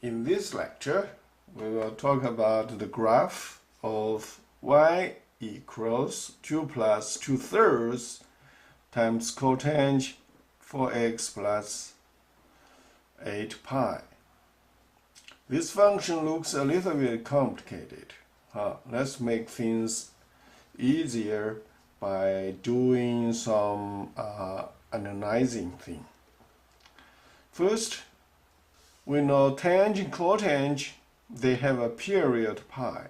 In this lecture, we will talk about the graph of y equals 2 plus 2/3 times cotangent 4x plus 8 pi. This function looks a little bit complicated. Let's make things easier by doing some analyzing thing. First, we know tangent, cotangent, they have a period pi.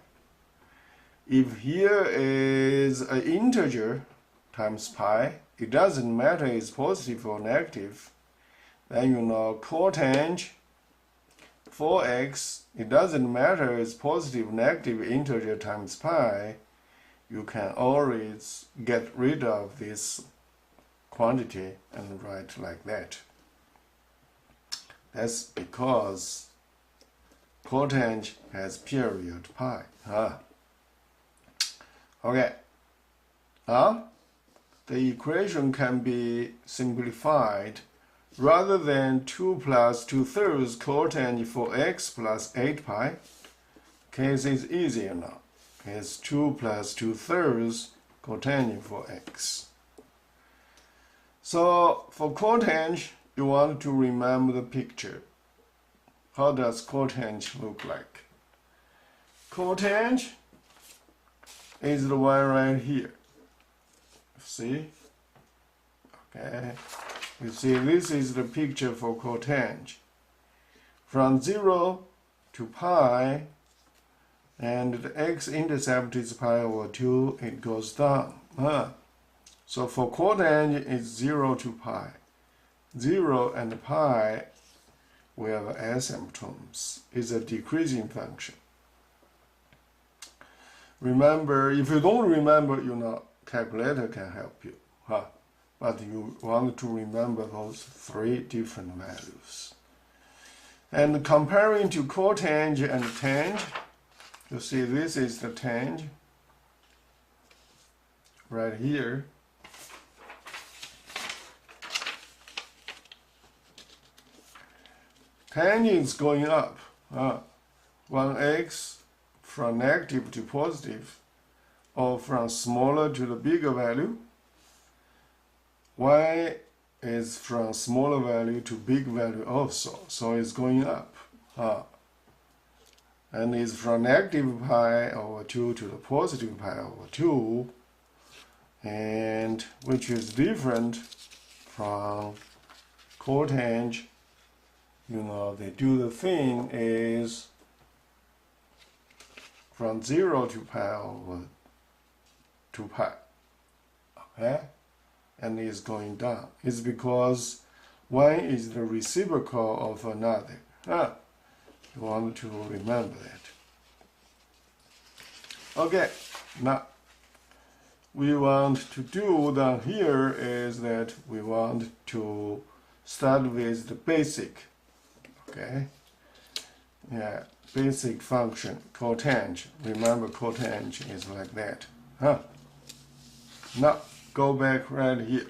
If here is an integer times pi, it doesn't matter it's positive or negative. Then you know cotangent 4x, it doesn't matter it's positive, negative integer times pi. You can always get rid of this quantity and write like that. That's because cotangent has period pi. Okay. The equation can be simplified. Rather than 2 plus 2/3 cotangent 4x plus 8 pi, case is easier now. It's 2 plus 2/3 cotangent 4x. So for cotangent, you want to remember the picture. How does cotangent look like? Cotangent is the one right here. See? Okay. You see, this is the picture for cotangent. From 0 to pi, and the x-intercept is pi over 2, it goes down. So for cotangent, it's 0 to pi. 0 and pi, we have asymptotes. It's a decreasing function. Remember, if you don't remember, calculator can help you. But you want to remember those 3 different values. And comparing to cotangent and tangent, you see this is the tangent right here. Tangent is going up. 1x from negative to positive, or from smaller to the bigger value. Y is from smaller value to big value also, so it's going up. And it's from negative pi over 2 to the positive pi over 2, and which is different from cotangent. They do the thing is from 0 to pi over 2 pi. Okay? And it's going down. It's because one is the reciprocal of another. You want to remember that. Okay, now we want to do down here is that we want to start with the basic. Okay, basic function, cotangent. Remember, cotangent is like that. Now, go back right here.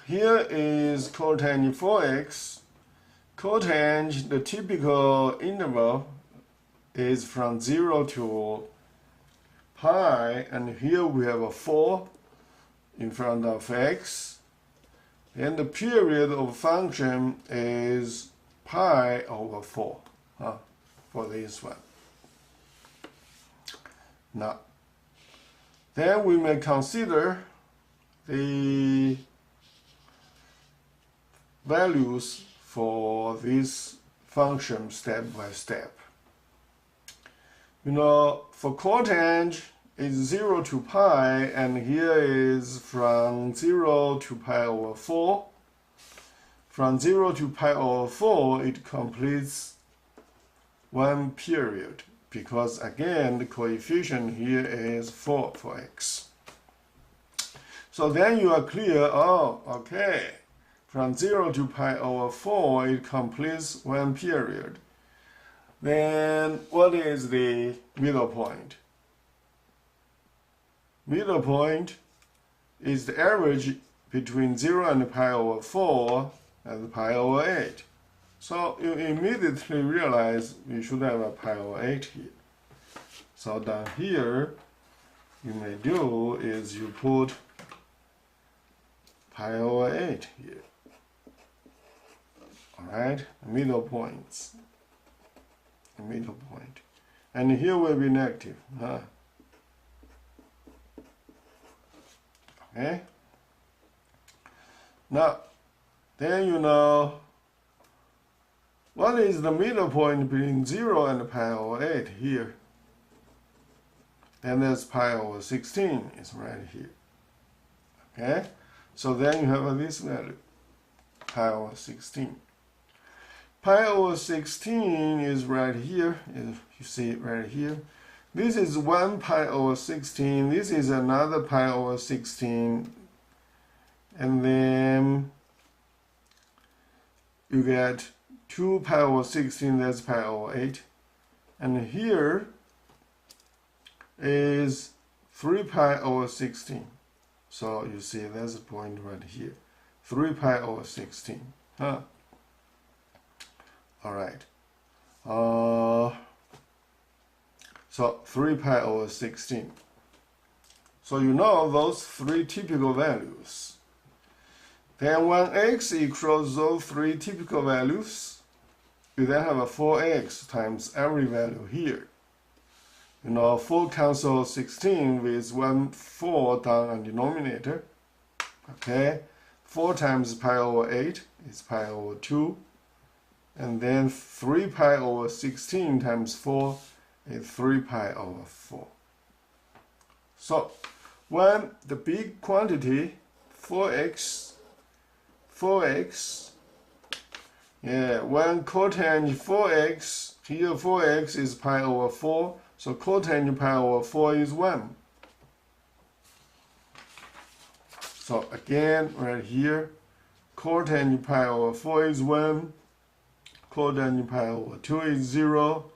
Here is cotangent 4x. Cotangent, the typical interval is from 0 to pi, and here we have a 4 in front of x. And the period of function is pi over 4 for this one. Now, then we may consider the values for this function step by step. For cotangent, it's 0 to pi, and here is from 0 to pi over 4. From 0 to pi over 4, it completes one period, because again, the coefficient here is 4 for x. So then you are clear, okay, from 0 to pi over 4, it completes one period. Then what is the middle point? Middle point is the average between 0 and pi over 4 as pi over 8. So you immediately realize you should have a pi over 8 here. So down here, you may do is you put pi over 8 here. Alright, middle points. The middle point. And here will be negative. Okay? Now, then you know what is the middle point between 0 and pi over 8 here. Then there's pi over 16 is right here. Okay? So then you have this value, pi over 16. Pi over 16 is right here. You see it right here. This is 1 pi over 16. This is another pi over 16. And then you get 2 pi over 16, that's pi over 8. And here is 3 pi over 16. So you see that's the point right here. 3 pi over 16. Alright. So 3 pi over 16. So you know those three typical values. Then when x equals those three typical values, you then have a 4x times every value here. You know, 4 cancel 16 with 4 down on denominator. Okay, 4 times pi over 8 is pi over 2. And then 3 pi over 16 times 4 is 3 pi over 4. So, when the big quantity, 4x, when cotangent 4x, here 4x is pi over 4, so cotangent pi over 4 is 1. So again, right here, cotangent pi over 4 is 1, cotangent pi over 2 is 0,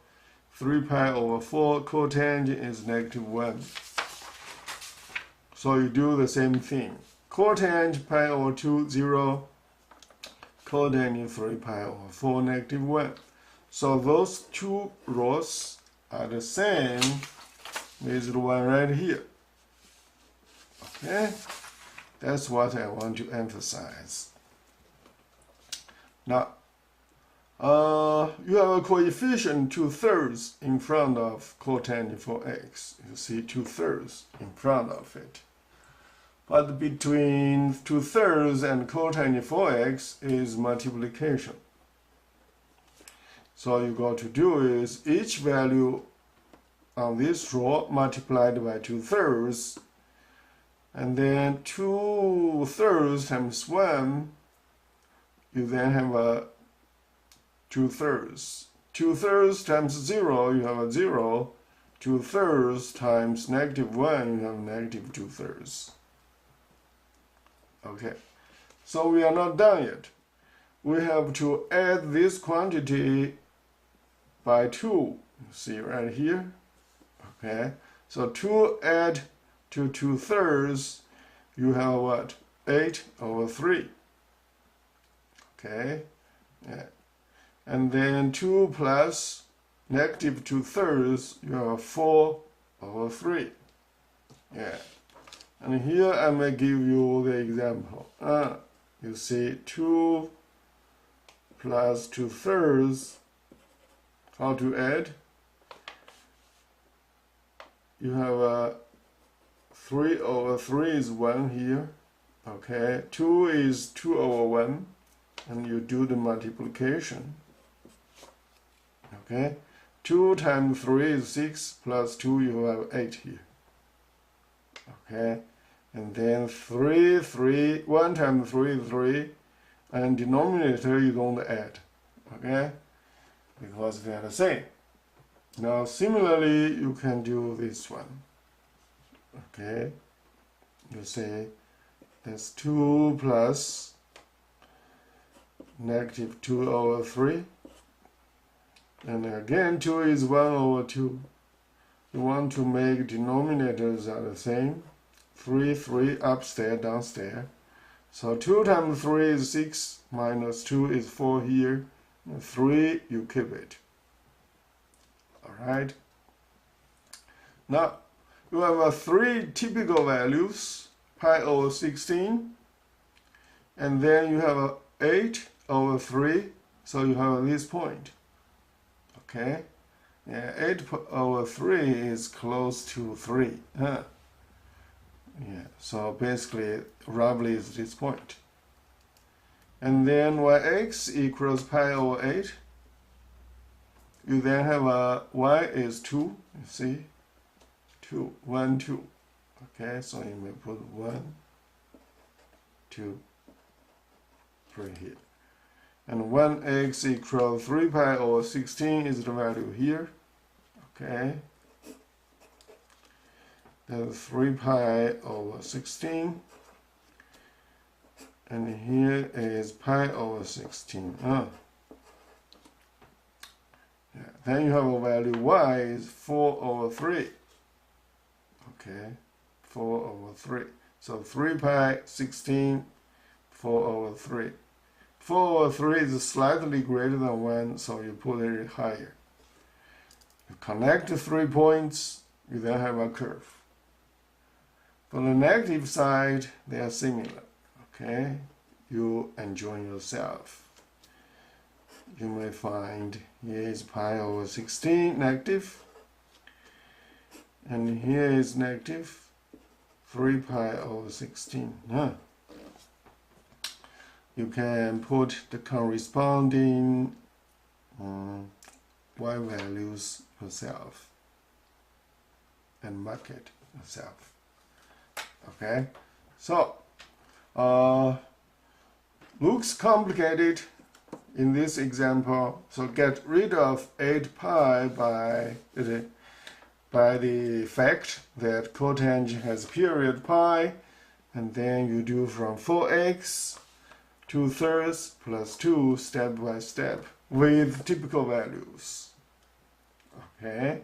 3 pi over 4, cotangent is negative 1. So you do the same thing. Cotangent pi over 2, 0, cotangent 3 pi over 4, negative 1. So those two rows are the same with the one right here. Okay? That's what I want to emphasize. Now, you have a coefficient 2/3 in front of cotangent 4x. You see 2/3 in front of it. But between 2/3 and cotangent 4x is multiplication. So you got to do is each value on this row multiplied by 2/3, and then 2/3 times 1, you then have a 2/3. 2/3 times 0, you have a 0. 2/3 times negative 1, you have negative 2/3. Okay, so we are not done yet. We have to add this quantity by 2. You see right here? Okay, so 2 add to 2/3, you have what? 8 over 3. Okay, yeah. And then 2 plus negative 2/3, you have 4 over 3. Yeah. And here I may give you the example. You see 2 plus 2/3, how to add? You have 3 over 3 is 1 here. Okay, 2 is 2 over 1, and you do the multiplication. Okay, 2 times 3 is 6, plus 2 you have 8 here. Okay, and then 1 times 3 is 3, and denominator you don't add. Okay, because they are the same. Now similarly you can do this one. Okay, you say that's 2 plus negative 2 over 3. And again 2 is 1 over 2. You want to make denominators are the same. 3, 3, upstairs, downstairs. So 2 times 3 is 6, minus 2 is 4 here. 3, you keep it. Alright. Now, you have 3 typical values, pi over 16, and then you have 8 over 3, so you have this point. Okay? Yeah, 8 over 3 is close to 3. Huh? Yeah, so basically, roughly is this point. And then yx equals pi over 8. You then have y is 2, you see? 2, 1, 2. Okay, so you may put 1, 2, 3 here. And 1x equals 3 pi over 16 is the value here. Okay. Then 3 pi over 16. And here is pi over 16. Yeah. Then you have a value y is 4 over 3. Okay. 4 over 3. So 3 pi 16, 4 over 3. 4 over 3 is slightly greater than 1, so you put it higher. You connect the 3 points, you then have a curve. For the negative side, they are similar. Okay, you enjoy yourself. You may find here is pi over 16 negative, and here is negative 3 pi over 16. Huh? You can put the corresponding y values yourself and mark it yourself. Okay, so looks complicated in this example, so get rid of 8 pi by the fact that cotangent has period pi, and then you do from 4x 2/3 plus 2 step by step with typical values. Okay,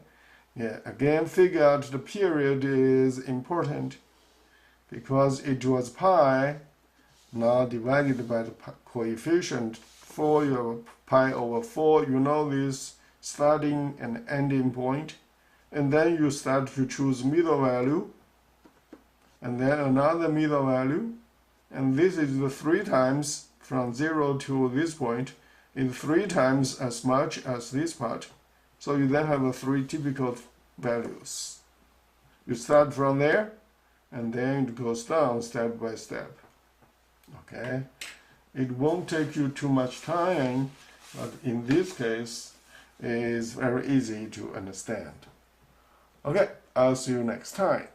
yeah, again figure out the period is important because it was pi, now divided by the coefficient for your pi over 4. You know this starting and ending point, and then you start to choose middle value, and then another middle value. And this is the 3 times from 0 to this point, is 3 times as much as this part. So you then have 3 typical values. You start from there, and then it goes down step by step. Okay? It won't take you too much time, but in this case, it is very easy to understand. Okay, I'll see you next time.